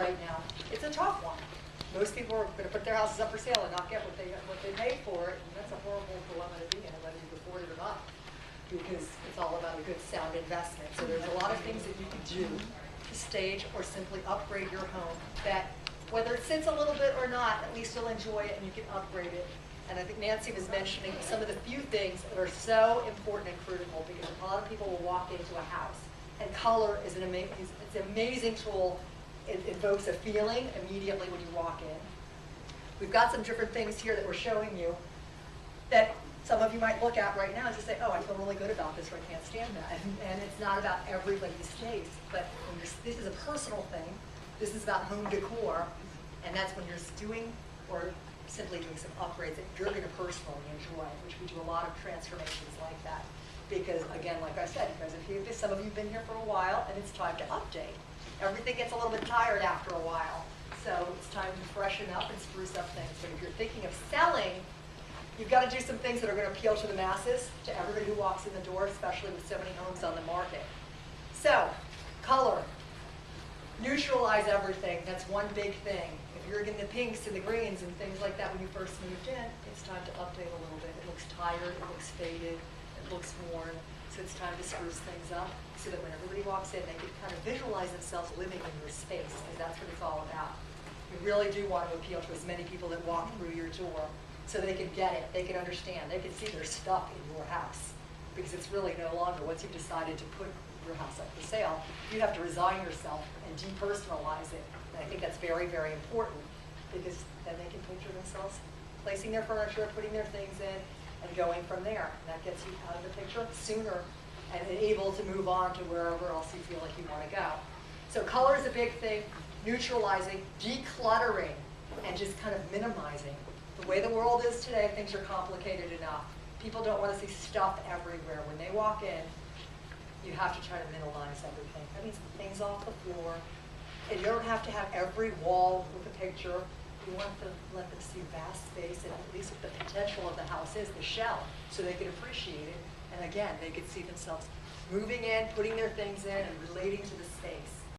right now. It's a tough one. Most people are going to put their houses up for sale and not get what they paid for it, and that's a horrible dilemma to be in, whether you can afford it or not, because it's all about a good sound investment. So there's a lot of things that you can do to stage or simply upgrade your home that, whether it sits a little bit or not, at least you'll enjoy it and you can upgrade it. And I think Nancy was mentioning some of the few things that are so important and critical, because a lot of people will walk into a house, and color is an amazing tool. It evokes a feeling immediately when you walk in. We've got some different things here that we're showing you that some of you might look at right now and just say, oh, I feel really good about this, or I can't stand that. And it's not about everybody's taste, but this is a personal thing. This is about home decor, and that's when you're doing or simply doing some upgrades that you're going to personally enjoy, which we do a lot of transformations like that. Because again, like I said, because if some of you have been here for a while and it's time to update. Everything gets a little bit tired after a while. So it's time to freshen up and spruce up things. But if you're thinking of selling, you've got to do some things that are going to appeal to the masses, to everybody who walks in the door, especially with so many homes on the market. So, color. Neutralize everything. That's one big thing. If you're getting the pinks and the greens and things like that when you first moved in, it's time to update a little bit. It looks tired, it looks faded, it looks worn. So it's time to spruce things up so that when everybody walks in, they can kind of visualize themselves living in your space, because that's what it's all about. You really do want to appeal to as many people that walk through your door so they can get it, they can understand, they can see their stuff in your house. Because it's really no longer, once you've decided to put your house up for sale, you have to resign yourself and depersonalize it. And I think that's very, very important, because then they can picture themselves placing their furniture, putting their things in, and going from there. And that gets you out of the picture sooner and able to move on to wherever else you feel like you want to go. So color is a big thing, neutralizing, decluttering, and just kind of minimizing. The way the world is today, things are complicated enough. People don't want to see stuff everywhere. When they walk in, you have to try to minimize everything. That means things off the floor. And you don't have to have every wall with a picture. You want to let them see vast space and at least what the potential of the house is, the shell, so they can appreciate it. And again, they can see themselves moving in, putting their things in, and relating to the space.